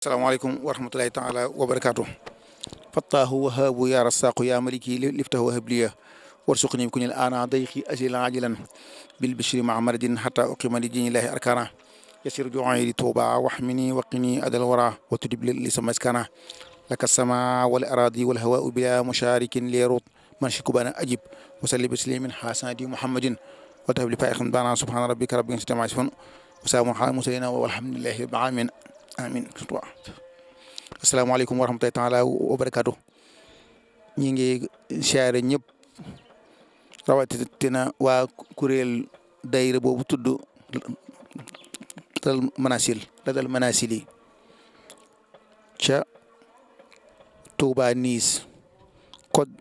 Assalamualaikum warahmatullahi taala wabarakatuh. Fattahu wahabu ya rassaqu ya maliki liftahu wahabliya warsuqni kunil ana dayqi ajila ajilan bil bishri ma'maradin hatta uqima li dinillahi arkana yasir ju'i li tuba wahmini waqini adal wara wa tudib li samaskana laka sama wal aradi wal hawa'u bila musharikin li yarut man shikubana ajib wa salli bislimin hasanati muhammadin wa tabli fa'ikhun bana subhana rabbika rabbil izzati amma yasifun wa salamun ala mursalin walhamdulillahi rabbil alamin amin. Asalaamaaleykum wa rahmatullahi taala wa barakaatu. ñi ngi siyaare ñëpp rawatina waa kuréel daayira boobu tudd Ladal Manasili ca Touba Niis Côte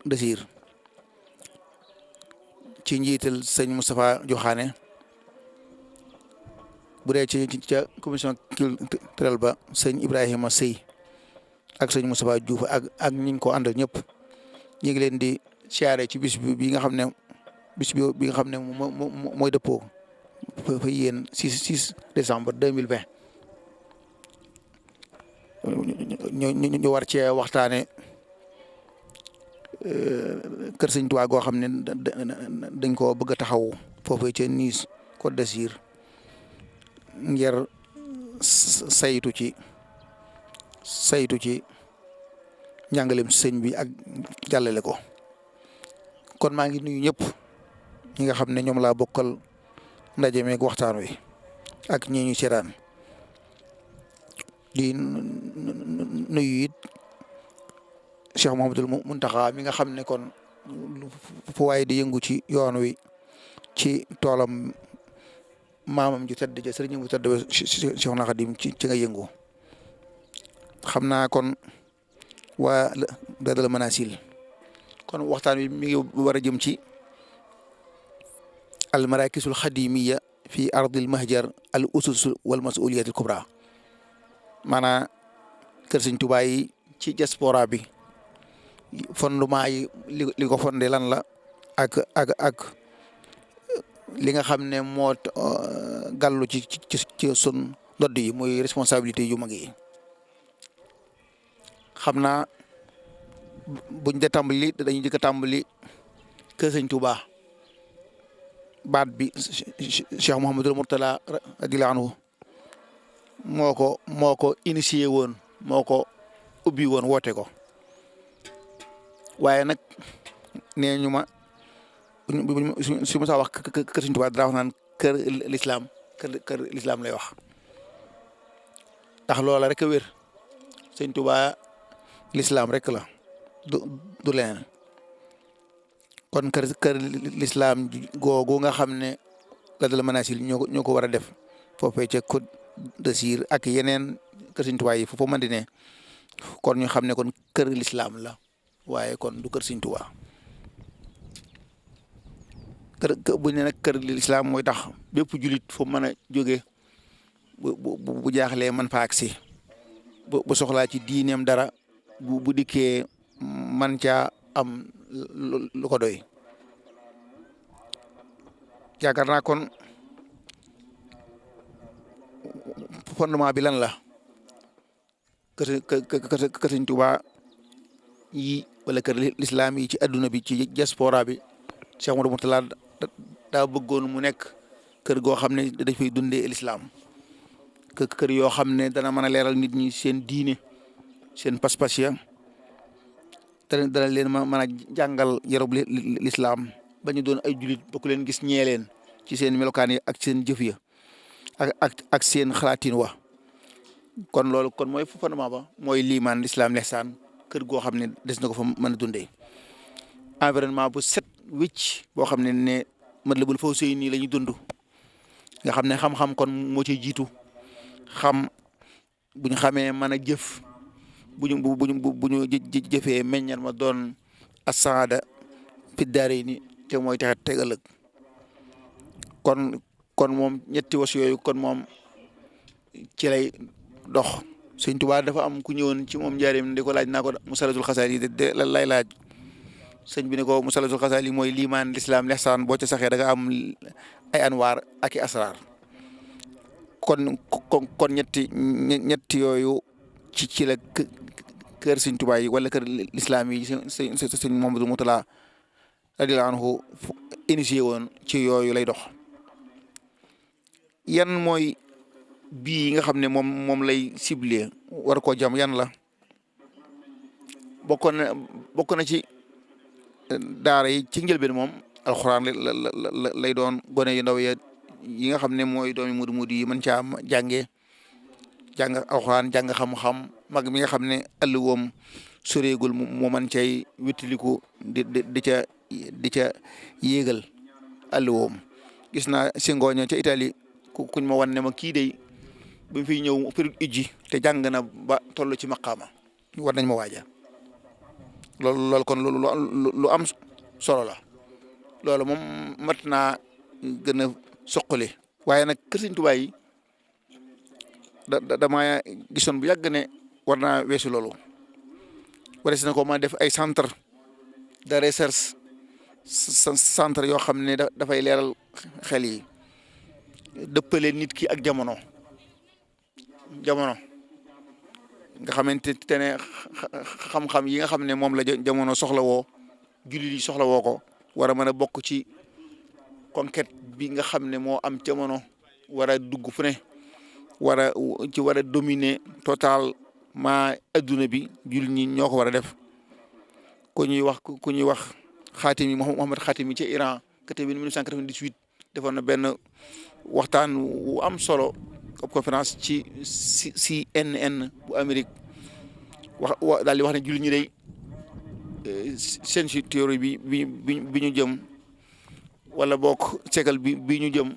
d'Azur ci njiital sëñ Moustapha Joxaane bu dee ci ca commission culturelle ba sëñ Ibrahima Sëy ak sëñ Moustapha Diouf ak ñi ngi ko àndal ñëpp ñu ngi leen di siyaare ci bis bi nga xam ne bi nga xam ne mooy dëppoo fa yéen 6 décembre 2020 ñu war cee waxtaane kër sëñ Tuubaa goo xam ne dañ ko bëgg a taxaw foofee ca Nice Côte d'Azur ngir saytu ci njàngaleem sëñ bi ak jàllale ko kon maa ngi nuyu ñëpp ñi nga xam ne ñoom laa bokkal ndaje meeg waxtaan wi ak ñi ñu seetaan di nuyu it Cheikh Mouhamadoul Mountakha mi nga xam ne kon fu waaye di yëngu ci yoon wi ci toolam maamam ju tedd ja sëriñ bu tedd ba Cheikhul Khadim ci nga yëngu xam naa kon waa Ladal Manasili kon waxtaan wi mi ngi war a jëm ci al marakisul xadimiya fi ardil mahjar al usus wal masuliyat al kubra maanaam kër sëñ Tuubaa yi ci diaspora bi fondement yi li ko fondé lan la ak li nga xam ne moo gàllu ci sun ndodd yi muy responsabilité yu mag yi xam naa buñ de tàmbali dañuy jëkk a tàmbali kër sëñ Touba baat bi Cheikh Mouhamadul Mourtala radiyallahu anhu moo ko initié woon moo ko ubbi woon woote ko waaye nag nee ñu ma su ma saa wax kër sëñ Tuubaa dara wax naan kër l'islam lay wax ndax loola rek a wér sëñ Tuubaa l'islam rek la du leneen kon kër l'islam googu nga xam ne Ladal Manasili ñoo ko war a def foofee ca Côte d'Azur ak yeneen kër sëñ Tuubaa yi foofu mën di ne kon ñu xam ne kon kër l'islam la waaye kon du kër sëñ Tuubaa bu ñu ne nag kër l'islam mooy tax bépp julit fu mën a jóge bu jaaxlee man fa agsi bu soxlaa ci diineem dara bu dikkee man caa am lu ko doy yaakaar naa kon fondement bi lan la kër sëñ Tuubaa yi wala kër l'islam yi ci adduna bi ci diaspora bi Cheikh Mouhamadou Mourtala daa bëggoon mu nekk kër goo xam ne dañ fay dundee l'islam kër yoo xam ne dana mën a leeral nit ñi seen diine seen pas-pas ya dana leen mën a jàngal yarub l'islam ba ñu doon ay julit ba ku leen gis ñee leen ci seen melokaan yi ak seen jëf ya ak seen xalaatin wa kon loolu kon mooy fondement ba mooy liimaan l'islam lihsaan kër goo xam ne des na ko fa mën a dundee environnement bu set wicc boo xam ne Matlabul Fawzayni la ñuy dund nga xam ne xam-xam kon moo ci jiitu xam bu ñu xamee mën a jëf bu ñu jëfee meññal ma doon as-saada fi daarayni te mooy tax teg ëllëg kon moom ñetti was yooyu kon moom ci lay dox Sëñ Tuubaa dafa am ku ñëwoon ci moom njaareem di ko laaj naa ko Musalatul Xasaali de lay laaj sëñ bi ne ko Musalatul Xasaali mooy liimaan l'islam lihsaan boo ca saxee da nga am ay anwaar ak i asraar kon ñetti yooyu ci la kër Sëñ Tuubaa yi wala kër lislaam yi sëñ Mouhamadou Mourtada radiyallaahu anhu initié woon ci yooyu lay dox. yan mooy bii nga xam ne moom lay ciblé war koo jam yan la bokk na ci daara yi ci njëlbeen moom alxuraan lay doon gone yu ndaw yi nga xam ne mooy doomi mudu yi mën caa jàng alxuraan jàng xam-xam mag mi nga xam ne ëllëgoom soreegul mu mën cay wittiliku di ca yéegal ëllëgoom. gis naa si ngooña ca Italie kuñ ma wan ne ma kii day bi mu fiy ñëw période ijji te jàng na ba toll ci maqaama war nañ ma waaja loolu kon lu am solo la. loolu moom mat naa gën a soqali waaye nag kër Sëñ Tuubaa yi dama gisoon bu yàgg ne war naa weesu loolu warees na ko ma def ay centre de recherche centre yoo xam ne dafay leeral xel yi dëppale nit ki ak jamono nga xamante ne xam-xam yi nga xam ne moom la jamono soxla woo jullit yi soxla woo ko war a mën a bokk ci conquête bi nga xam ne moo am jamono war a dugg fu ne war a dominer totalement adduna bi jullit ñi ñoo ko war a def ku ñuy wax Xaatimi Mohammad Xaatimi ci Iran kate bi 1998 defoon na benn waxtaan wu am solo ab conférence ci CNN bu Amérique daal di wax ne jullit ñi day seen si théorie bi ñu jëm wala bokk segal bi ñu jëm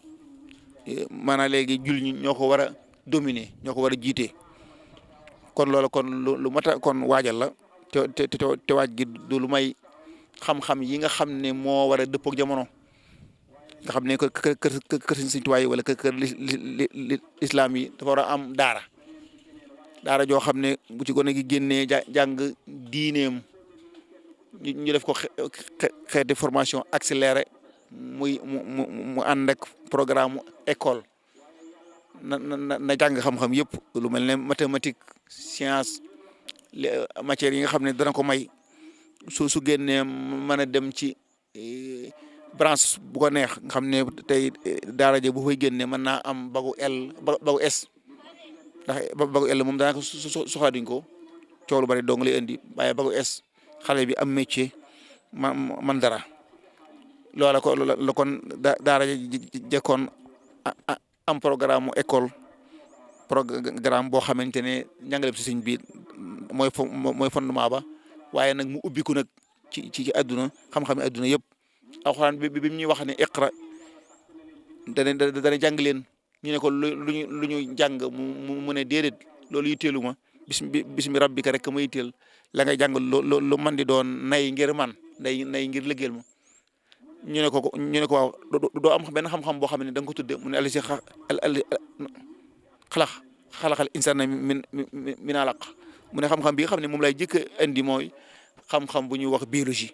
maanaam léegi jullit ñi ñoo ko war a dominer ñoo ko war a jiite kon loolu kon lu mat a kon waajal la te waaj gi du lu may xam-xam yi nga xam ne moo war a dëppook jamono nga xam ne kër Sëñ Tuubaa yi wala kër lislaam yi dafa war a am daara joo xam ne bu ci gone gi génnee jàng diineem ñu def ko xeeti formation accélérée mu ànd ak programme école na jàng xam-xam yëpp lu mel ne mathématique science matières yi nga xam ne dana ko may su génnee mën a dem ci branche bu ko neex nga xam ne tey daara ja bu fay génne mën naa am bagu S ndax bagu L moom daanaka soxlaaduñ ko coow lu bari dong lay indi waaye bagu S xale bi am métier man dara loola ko la kon daara jekkoon am programme école programme boo xamante ne njàngale si sëñ bi mooy fondement ba waaye nag mu ubbiku nag ci àdduna xam-xam àdduna yëpp alxuraan bi ñuy wax ne iqra dana jàng leen ñu ne ko lu ñu jàng mu ne déedéet loolu yitteelu ma bismi rabbika rek ma yitteel la ngay jàng lu man di doon nay ngir man nay ngir liggéeyal ma ñu ne ko waaw doo am benn xam-xam boo xam ne da nga ko tudde mu ne ali si xalaqal insana min alaq mu ne xam-xam bi nga xam ne moom lay jëkk a indi mooy xam-xam bu ñuy wax biologie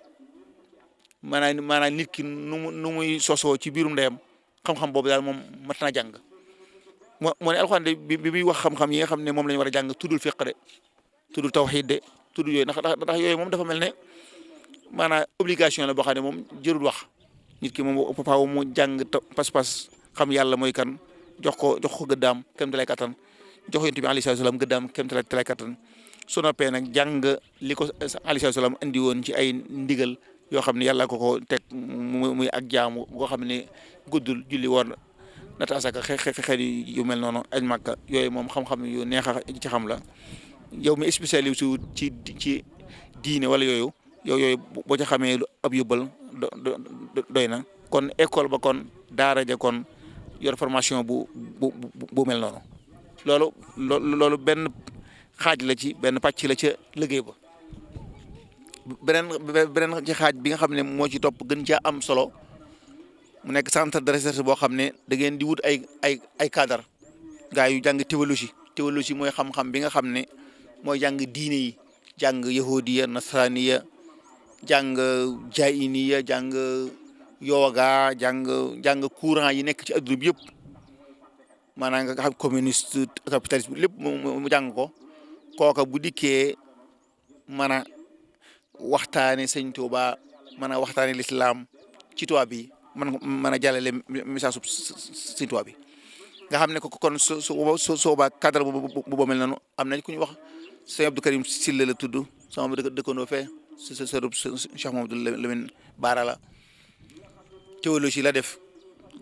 maanaam nit ki nu muy sosoo ci biirum ndeyam xam-xam boobu daal moom mat na jàng moo ne alxuraan de bi muy wax xam-xam yi nga xam ne moom la ñu war a jàng tuddul fiq de tuddul tawxiid de tuddul yooyu ndax yooyu moom dafa mel ne maanaam obligation la boo xam ne moom jërul wax nit ki moom faaw mu jàng pas-pas xam yàlla mooy kan jox ko gëddaam kem te lay kattan jox yonent bi alayhi salaam gëddaam kem te lay kattan su noppee nag jàng li ko alayhi salaam andi woon ci ay ndigal yoo xam ne yàlla ko teg muy ak jaamu boo xam ne guddul julli woon nata asaka xeet yu mel noonu aj Makka yooyu moom xam-xam yu neex a ci xam la yow mi spécialisé wu ci diine wala yooyu boo ci xamee ab yóbbal doy na kon école ba kon daara ja kon yor formation bu mel noonu loolu benn xaaj la ci benn pàcc la ca liggéey ba beneen ci xaaj bi nga xam ne moo ci topp gën caa am solo mu nekk centre de recherche boo xam ne da ngeen di wut ay cadre gaa yu jàng théologie mooy xam-xam bi nga xam ne mooy jàng diine yi jàng yahudiya nasraniya jàng jainiya jàng yoga jàng courant yi nekk ci adduna bi yëpp maanaam nga xam communiste capitaliste bi lépp mu jàng ko kooka bu dikkee mën a waxtaane sëñ Tuuba mën a waxtaane lislaam ci tubaab bi mën a jàllale message su sëñ Tuuba bi nga xam ne ko kon sooba cadre bu mel noonu am nañ ku ñuy wax sëñ Abdou Karim Silla la tudd sama dëkkandoo fee sa sërub Cheikh Mamadou Lamine Bara la théologie la def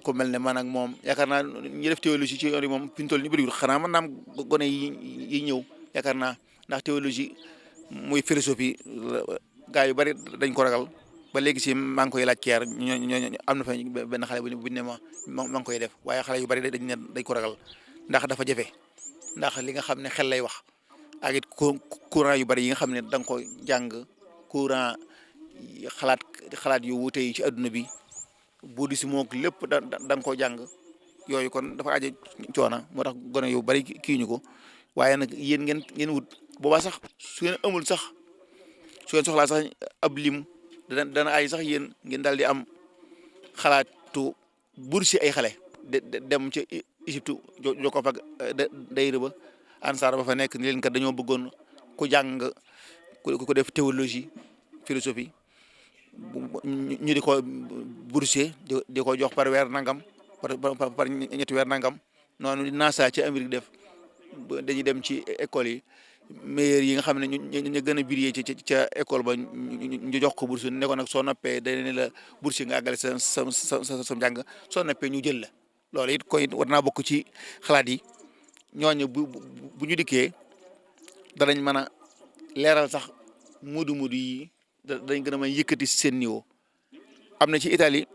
ku mel ne man ak moom yaakaar naa ñi def théologie ci yoon yi moom fi ñu toll nii bëriwul xanaa mën naa am gone yi ñëw yaakaar naa ndax théologie muy philosophie gaa yu bari dañ ko ragal ba léegi si maa ngi koy laaj keer ñooñu am na fa benn xale bu ne maa ngi koy def waaye xale yu bari dañ ko ragal ndax dafa jafe ndax li nga xam ne xel lay wax ak it courant yu bari yi nga xam ne da nga ko jàng courant xalaat yu wuute yi ci adduna bi bouddhisme mook lépp da nga koo jàng yooyu kon dafa aje coona moo tax gone yu bari kii ñu ko waaye nag yéen ngeen wut boobaa sax su ngeen amul sax su ngeen soxlaa sax ab lim dana ay sax yéen ngeen daal di am xalaatu bourse ay xale dem ca Égypte joko fag dayra ba ansaar ba fa nekk ni leen kat dañoo bëggoon ku jàng ku def théologie philosophie ñu di ko boursier di ko jox par weer nangam par ñetti weer nangam noonu NASA ci Amérique def dañuy dem ci école yi meilleurs yi nga xam ne ñu gën a briller ca école ba ñu jox ko bourse ne ko nag soo noppee dañ ne la bourse nga àggale sa njàng soo noppee ñu jël la loolu it koy war naa bokk ci xalaat yi ñooñu bu ñu dikkee danañ mën a leeral sax mudu yi dañ gën a mën yëkkati seen niveau am na ci Italie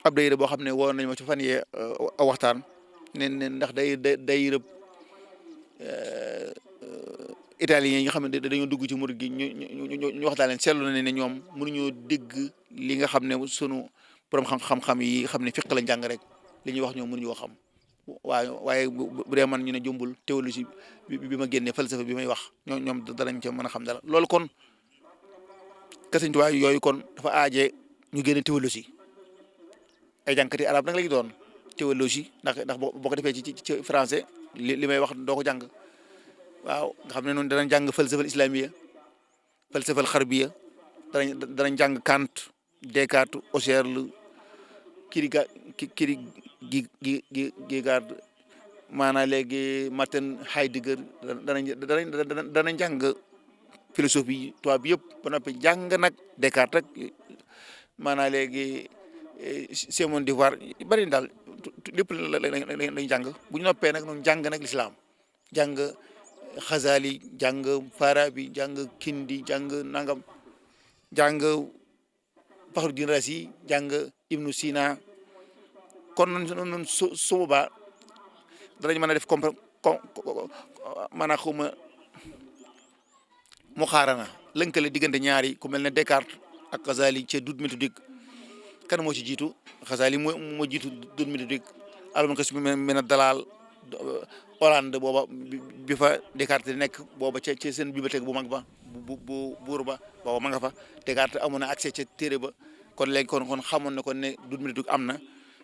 ab dayra boo xam ne woon nañ ma ci fan yee waxtaan ne ndax day rëb italien yi nga xam ne dañoo dugg ci murid gi ñu waxtaan leen seetlu na ne ñoom mënuñoo dégg li nga xam ne sunu borom xam-xam yi xam ne fiq lañ jàng rek li ñuy wax ñoom mënuñoo xam waaye bu dee man ñu ne jumbul théologie bi ma génnee falsafa bi may wax ñoom danañ ca mën a xam dara loolu kon Sëñ Tuubaa yooyu kon dafa aaje ñu génne théologie ay jànkati arab nag la ñu doon théologie ndax boo ko defee ci français li may wax doo ko jàng waaw nga xam ne noonu danañ jàng falsafa islamiya falsafa xarbiya danañ jàng Kant Descartes Husserl Kierkegaard maanaam léegi Martin Heidegger danañ jàng philosophie tubaab bi yëpp ba noppi jàng nag Descartes rek maanaam léegi Simone de Beauvoir bari daal lépp lañ jàng bu ñu noppee nag noonu jàng nag lislaam jàng Xazali jàng Farabi jàng Kindi jàng nangam jàng Fakhruddin Razi jàng Ibnu Sina kon noonu su boobaa danañ mën a def maanaam xuma mu xaarana lënkale diggante ñaari ku mel ne Descartes ak Xazali ca doute méthodique kan moo ci jiitu Xazali moo jiitu doute méthodique almun xis mën a dalal Hollande booba bi fa Descartes di nekk booba ca seen bibliothèque bu mag ba bu buur ba booba ma nga fa Descartes amoon na accès ca téere ba kon léegi kon xamoon na kon ne doute méthodique am na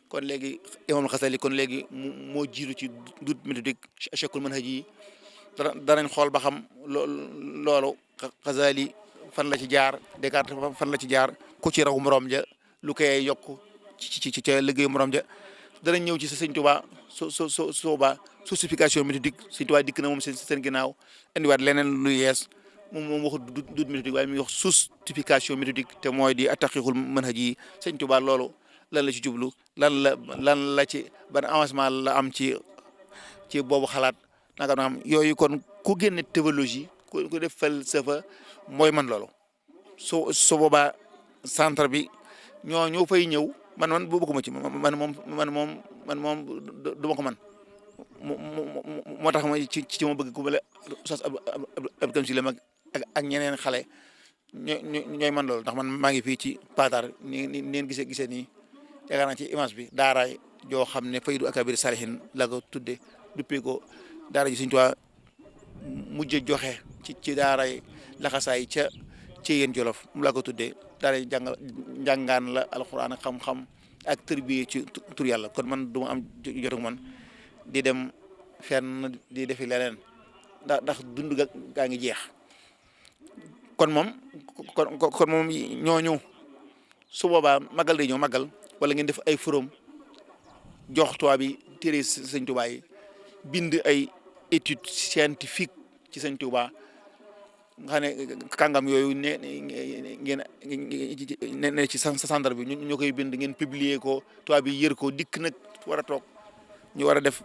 kon léegi imam Xazali kon léegi moo jiitu ci doute méthodique cheikhul manhaj yi danañ xool ba xam loolu Xazali fan la ci jaar Descartes fan la ci jaar ku ci raw morom ja lu koy yokk ci ca liggéeyu morom ja danañ ñëw ci sa Sëñ Tuubaa soobaa justification méthodique Sëñ Tuubaa dikk na moom seen ginnaaw indiwaat leneen lu yees moom waxu doute méthodique waaye mi ngi wax justification méthodique te mooy di attaqiqul manhaj yi Sëñ Tuubaa loolu lan la ci jublu lan la ci ban avancement la am ci boobu xalaat naka na am yooyu kon ku génne théologie ku def falsafa mooy man loolu su boobaa centre bi ñoo fay ñëw man bokkuma ci man moom du ma ko man moo tax ma ci ma bëgg ku mel Oustaz Abdou Karim Sylla ak ñeneen xale ñooy man loolu ndax man maa ngi fii ci Patar ni ngeen gisee nii yaakaar naa ci image bi daaraay joo xam ne Faydu Akabir Salihin la ko tudde duppee ko daara ji Sëñ Tuubaa mujj joxe ci daaray laxasaay ci yéen Jolof mu la ko tuddee daara jàngaan la alxuraan ak xam-xam ak tërbiye ci tur yàlla kon man du ma am jotu man di dem fenn di defi leneen ndax dund gaa ngi jeex kon moom ñooñu su boobaa magal day ñëw magal wala ngeen def ay forum jox tubaab bi téere sëñ Tuubaa yi bind ay étude scientifique ci sëñ Tuubaa nga xam ne kàngam yooyu ngeen ne ci centre bi ñu koy bind ngeen publier ko tubaab bi yër ko dikk nag war a toog ñu war a def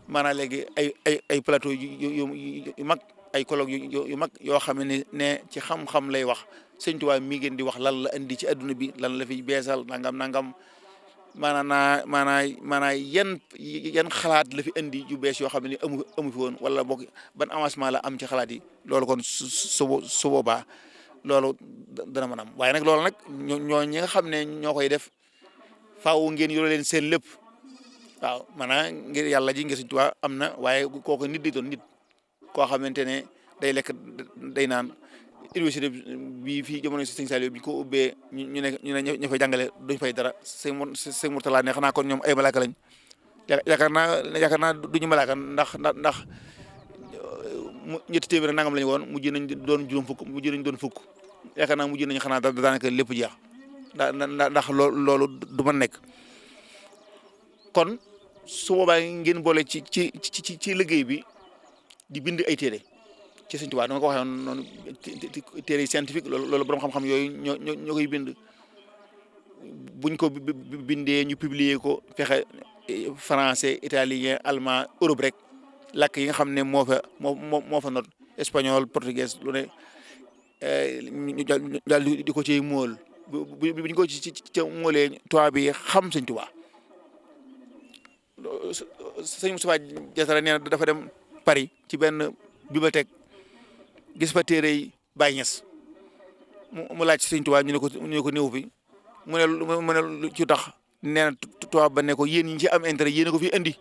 maanaam léegi ay plateau yu mag ay colloque yu mag yoo xam ne ci xam-xam lay wax sëñ Tuubaa mi ngeen di wax lan la indi ci adduna bi lan la fi beesal nangam maanaam yan xalaat la fi indi yu bees yoo xam ne amu fi woon wala boog ban avancement la am ci xalaat yi loolu kon su boobaa loolu dana mën am waaye nag loolu nag ñoo ñi nga xam ne ñoo koy def faaw ngeen yore leen seen lépp waaw maanaam ngir yàlla ji ngir Sëñ Tuubaa am na waaye kooku nit di doon nit koo xamante ne day lekk day naan université bi fii jamono si Sëñ Saliou bi ko ubbee ñu ne ñu fay jàngale duñ fay dara sëñ Murtala ne xanaa kon ñoom ay malaaka lañ yaakaar naa duñu malaaka ndax ñetti téeméer nangam lañu woon mujj nañ doon juróom fukk mujj nañ doon fukk yaakaar naa mujj nañ xanaa daanaka lépp jeex ndax loolu du ma nekk kon su boobaa ngeen boole ci liggéey bi di bind ay téere ci Sëñ Tuubaa dama ko waxee noonu téere scientifique loolu borom xam-xam yooyu ñoo koy bind buñ ko bindee ñu publier ko fexe français italien allemand Europe rek làkk yi nga xam ne moo fa not espagnol portugais lu ne ñu daal di ko ci mool buñ ko ci moolee tubaab bi xam Sëñ Tuubaa sëñ Moustapha Diatara nee na dafa dem Paris ci benn bibliothèque gis fa téere yi Baye Niass mu laaj Sëñ Tuubaa ñu ne ko néew fi mu ne lu ci tax nee na tubaab ba ne ko yéen ñi ci am intérêt yéen a ko fi indi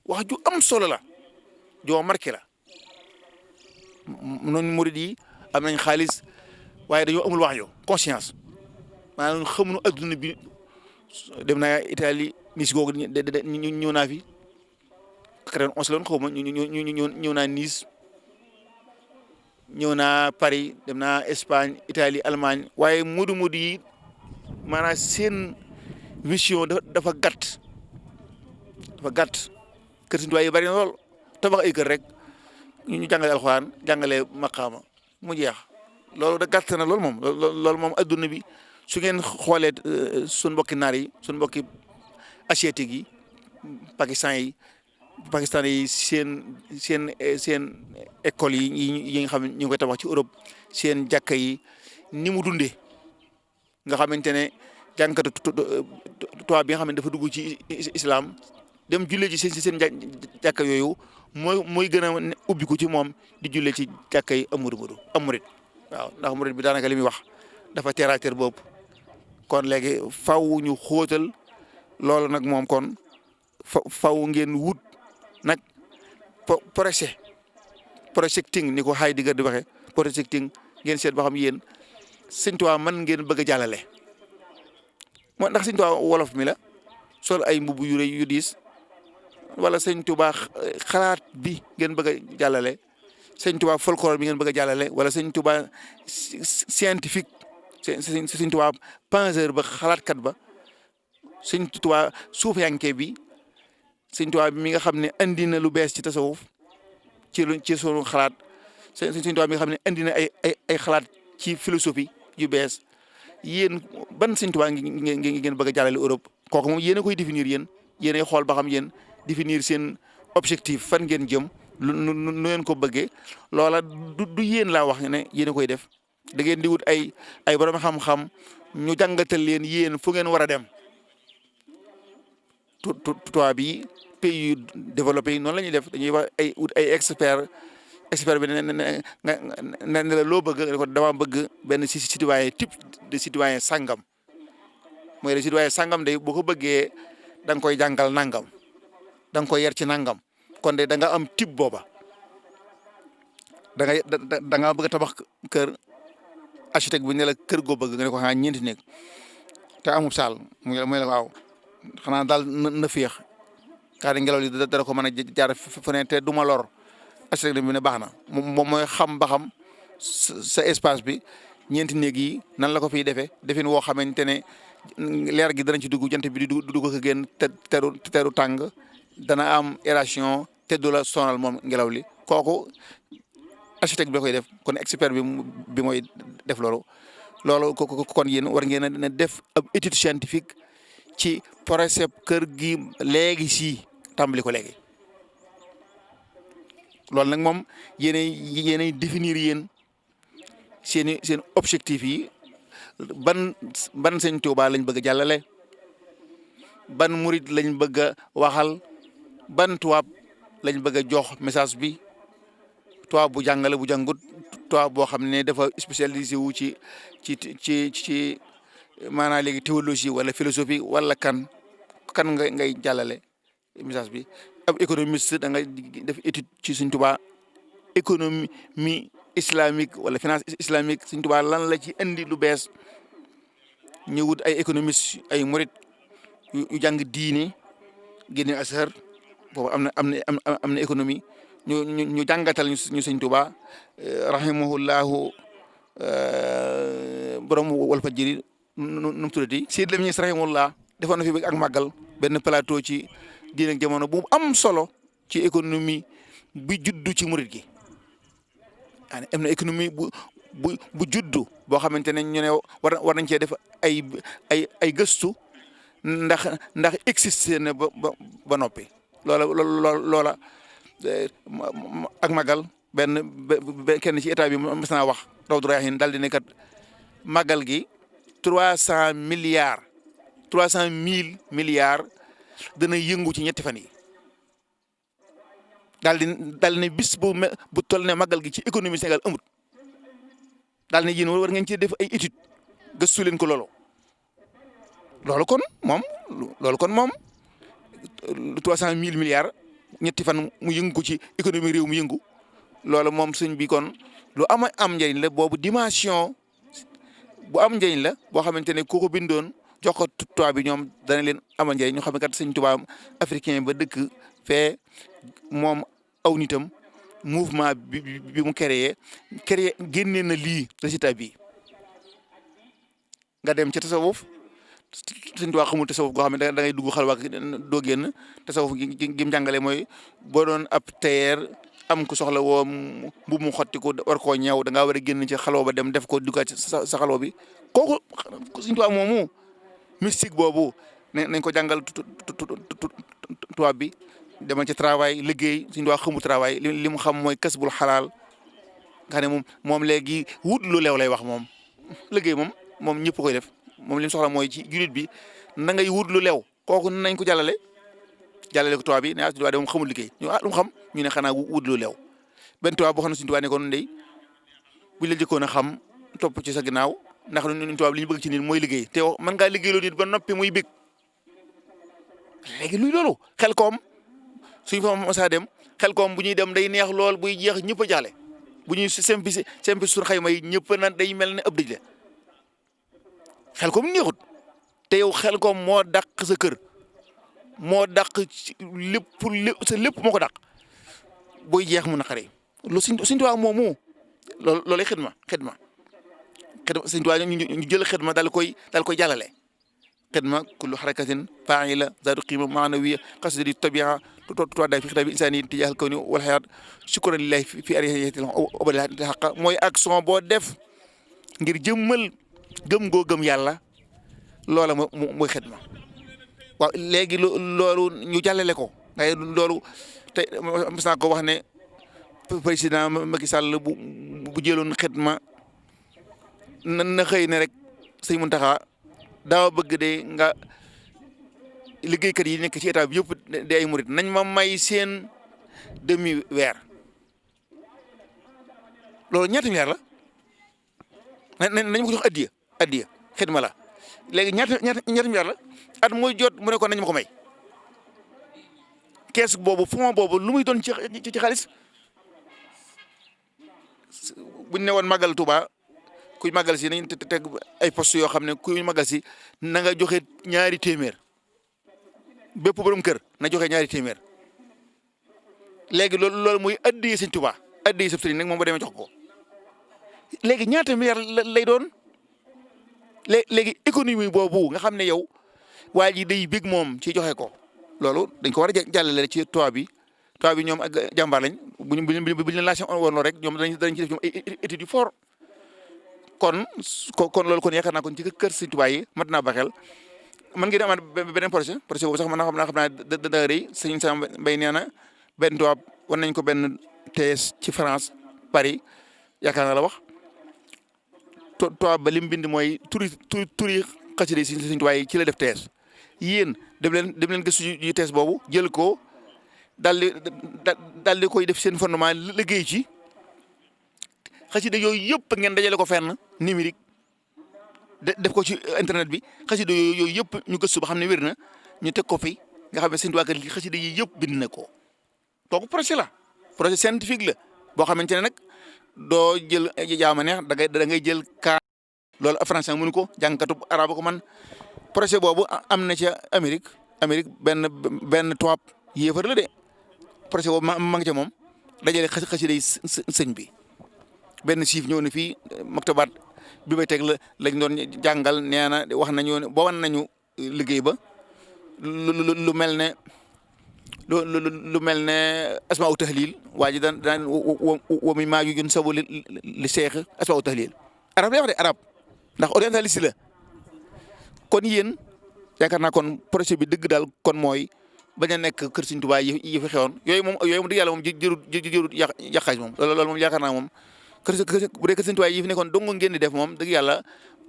wax ju am solo la joo marqué la noonu murid yi am nañ xaalis waaye dañoo amul wax yo conscience maanaam xamuñu adduna bi dem naa Italie Nice googu ñëw naa fi 91 la xaw ma ñëw naa Nice ñëw naa Paris dem naa Espagne Italie Allemagne waaye mudu yi maanaam seen vision dafa gàtt kër Sëñ Tuubaa yi bari na lool tabax ay kër rek ñu jàngale alxuraan jàngale maqaama mu jeex loolu da gàtt na loolu moom adduna bi su ngeen xoolee suñ mbokki naar yi suñ mbokki asiatique yi Pakistan yi seen école yi nga xam ne ñu ngi koy tabax ci Europe seen jàkka yi ni mu dundee nga xamante ne jànkatu tubaab bi nga xam ne dafa dugg ci islam dem jullee ci seen jàkka yooyu mooy gën a ubbiku ci moom di jullee ci jàkka yi am murid waaw ndax murid bi daanaka li muy wax dafa terre à terre boobu kon léegi faw ñu xóotal loolu nag moom kon faw ngeen wut nag projecting ni ko Heidegger di waxee projecting ngeen seet ba xam yéen Sëñ Tuubaa man ngeen bëgg a jàllale moo ndax Sëñ Tuubaa wolof mi la sol ay mbubb yu rëy yu diis wala Sëñ Tuubaa xalaat bi ngeen bëgg a jàllale Sëñ Tuubaa folklore bi ngeen bëgg a jàllale wala Sëñ Tuubaa scientifique Sëñ Tuubaa penseur ba xalaatkat ba Sëñ Tuubaa suufiyanke bi Sëñ Tuubaa bi mi nga xam ne andi na lu bees ci tasawuf ci sunu xalaat Sëñ Tuubaa mi nga xam ne andi na ay xalaat ci philosophie yu bees yéen ban Sëñ Tuubaa ngeen bëgg a jàllale Europe kooku moom yéen a koy définir yéenay xool ba xam yéen définir seen objectif fan ngeen jëm nu ngeen ko bëggee loola du yéen laa wax ne yéen a koy def da ngeen di wut ay borom xam-xam ñu jàngatal leen yéen fu ngeen war a dem tubaab bi pays yu développé yi noonu la ñuy def dañuy wax ay expert bi ne la loo bëgg ne ko dama bëgg benn citoyen type de citoyen sangam mooy le citoyen sangam de boo ko bëggee da nga koy jàngal nangam da nga koy yar ci nangam kon de da nga am type booba da nga bëgg a tabax kër architecte bu ne la kër goo bëgg nga ne ko xanaa ñeenti néeg te amul saal muy la waaw xanaa daal na féex xaar ngelaw li dara ko mën a jaar fu ne te du ma lor architecte bi ne baax na moom mooy xam ba xam sa espace bi ñeenti néeg yi nan la ko fiy defin woo xamante ne leer gi danañ ci dugg jant bi du dugg ko génn te teru tàng dana am aération te du la sonal moom ngelaw li kooku architecte bi la koy def kon expert bi mooy def loolu kon yéen war ngeen a def ab étude scientifique ci projet kër gi léegi si tàmbali ko léegi loolu nag moom yéenay définir yéen seen objectif yi ban sëñ Tuubaa lañ bëgg a jàllale ban murit lañ bëgg a waxal ban tubaab lañ bëgg a jox message bi tubaab bu jàngale bu jàngut tubaab boo xam ne dafa spécialisé wu ci maanaam léegi théologie wala philosophie wala kan ngay jàllale message bi ab économiste da nga def étude ci Sëñ Tuubaa économie islamique wala finance islamique Sëñ Tuubaa lan la ci indi lu bees ñu wut ay économiste ay murit yu jàng diine génne Azhar boobu am na économie ñu jàngatal ñu Sëñ Tuubaa rahimahullahu borom Walfadjri nu mu tuddati Sidi Lamine Niass rahimahullah defoon na fi ak màggal benn plateau ci diine ak jamono bu am solo ci économie bi juddu ci murit gi am na économie bu juddu boo xamante ne ñu ne war nañ cee def ay gëstu ndax existé na ba noppi loola ak magal benn kenn ci état bi mas naa wax Rawdu Rayaahiin daal di ne kat magal gi 300 milliards dana yëngu ci ñetti fan yi daal di ne bis bu toll ne magal gi ci économie Sénégal amut daal ne yéen war ngeen ci def ay étude gëstu leen ko loolu kon moom 300 milliards ñetti fan mu yëngu ko ci économie réew mu yëngu loolu moom sëñ bi kon lu am njëriñ la boobu dimension bu am njëriñ la boo xamante ne ku ko bindoon jox ko tubaab bi ñoom dana leen amal njëriñ ñu xam ne kat sëñ tubaab africain ba dëkk fee moom aw nitam mouvement bi mu créé génnee na lii résultat bi nga dem ca tasawuf sëñ tubaab xamul tasawuf goo xam ne da ngay dugg xalwa doo génn tasawuf gi mu jàngale mooy boo doon ab tailleur am ku soxla woo mbubb mu xotti ko war koo ñëw da ngaa war a génn ci xalwa ba dem def ko duggaat sa xalwa bi kooku sëñ tubaab moomu mystique boobu nañ ko jàngal tubaab bi demal ci travail liggéey sëñ tubaab xamul travail li mu xam mooy kasbul xalaal nga xam ne moom léegi wut lu leew lay wax moom liggéey moom ñëpp koy def moom li mu soxla mooy ci julit bi na ngay wut lu leew kooku nañ ko jàllale ko tubaab bi ne ah tubaab de moom xamul liggéey ñu lu mu xam ñu ne xanaa wut lu leew benn tubaab boo xam ne suñu tubaab ne ko ndey buñ la jëkkoon a xam topp ci sa ginnaaw ndax ñun tubaab li ñu bëgg ci nit mooy liggéey te mën ngaa liggéeyloo nit ba noppi muy bég léegi luy loolu xel koom suñ fa mosaa dem xel koom bu ñuy dem day neex lool buy jeex ñëpp a jaale bu ñuy sempi sur xayma yi ñëpp na day mel ne ëpp dëj la xel koom neexut te yow xel koom moo dàq sa kër moo dàq lépp moo ko dàq booy jeex mu naqaree lu suñ tubaab moomu loolay xidma suñ tubaab ñu jël xidma daal koy jàllale xidma kullu xarakatin faa'ila zaatu qiima maanawiya qasdi tabia tuwaday fi xitaabi insaani tijaahal kawni wal xayaat shukran lillahi fi ariyatil obadil xaqa mooy action boo def ngir jëmmal gëm goo gëm yàlla loola mooy xidma waaw léegi loolu ñu jàllale ko waaye loolu te mas naa ko wax ne président Macky Sall bu jëloon xidma na xëy ne rek sëñ Mountakha daawa bëgg de nga liggéeykat yi nekk ci état bi yëpp de ay murit nañ ma may seen demi weer loolu ñaata milliard la nañ ma ko jox addiya xidma la léegi ñaata milliard la at mooy jot mu ne ko nañ ma ko may kees boobu fond boobu lu muy doon ci xaalis buñ ne woon màggal Tuuba kuy màggal si nañ teg ay poste yoo xam ne kuy màggal si na nga joxe ñaari téeméer bépp borom kër na joxe ñaari téeméer léegi loolu muy addi Sëñ Tuubaa addi sëb sëriñ nag moom ba demee jox ko léegi ñaata milliard lay doon léegi économie boobu nga xam ne yow waa ji day bég moom ci joxe ko loolu dañ ko war a jàllale ci toit bi ñoom ak jàmbaar lañ bu ñu leen lancé woon rek ñoom dañ ci def ñoom ay études yu fort kon loolu kon yaakaar naa kon ci kër Sëñ Tuubaa yi mat naa ba xel mën ngeen amaat beneen projet boobu sax xam naa da rëy sëñ Sam Mbaye nee na benn tubaab wan nañ ko benn thèse ci France Paris yaakaar naa la wax tubaab ba li mu bind mooy turi xasida si Sëñ Tuubaa yi ci la def thèse yéen dem leen gëstu yu thèse boobu jël ko daal di koy def seen fondement liggéey ci xasida yooyu yëpp ngeen dajale ko fenn numérique def ko ci internet bi xasida yooyu yëpp ñu gëstu ba xam ne wér na ñu teg ko fi nga xam ne Sëñ Tuubaa kat li xasida yi yëpp bind na ko kooku projet scientifique la boo xamante ne nag doo jël jaama neex da ngay jël cas loolu français mënu ko jàngkatu arabe ko man projet boobu am na ca Amérique benn tubaab yéefar la de projet boobu ma nga ca moom dajale xasida yi sëñ bi benn siif ñëw na fii maktabaat bi may teg lañ doon jàngal nee na wax nañu ba wan nañu liggéey ba lu mel ne lu mel ne asmaa u tahlil waa ji daan wa mi maa yun sabu li seex asmaa u tahlil arab lay wax de arab ndax orientaliste la kon yéen yaakaar naa kon projet bi dëgg daal kon mooy bañ a nekk kër Sëñ Tuubaa yi fi xewoon yooyu moom dëgg yàlla moom jërut yàqaaj moom loolu moom yaakaar naa moom bu dee kër Sëñ Tuubaa yi fi nekkoon dong ngeen di def moom dëgg yàlla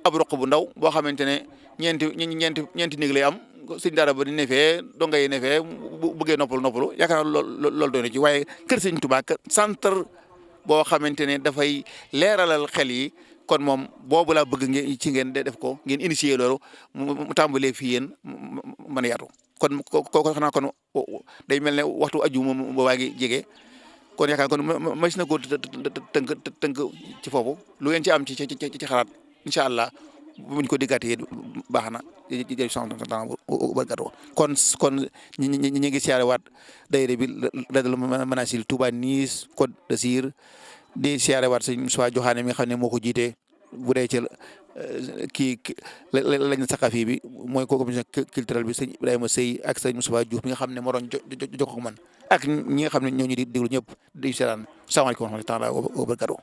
ab roq bu ndaw boo xamante ne ñeenti néeg lay am sëñ daara ba di ne fee donga yi ne fee bu bëggee noppalu yaakaar naa loolu doy na ci waaye kër Sëñ Tuubaa centre boo xamante ne dafay leeralal xel yi kon moom boobu laa bëgg ngeen ci ngeen def ko ngeen initier loolu mu tàmbalee fii yéen mën a yaatu kon kooku xanaa kon day mel ne waxtu aju moom boobaa ngi jege kon yaakaar kon mas na ko tënk ci foofu lu ngeen ci am ci xalaat incha allah buñ ko diggaatee baax na jërëjëf barkatu kon ñi ngi siyaare waat daayira bi Radul Manaasil Touba Nice Côte d'Azur di siyaare waat sëñ Moussa Joxaane mi nga xam ne moo ko jiite bu dee ci kii lañ saqafi bi mooy commission culturelle bi sëñ Ibrahima Sëy ak sëñ Moussa Diouf mi nga xam ne moo doon jokkoo ak man ak ñi nga xam ne ñoo ñu di déglu ñëpp di seetaan salaamaaleykum wa rahmatulah wa barakatuh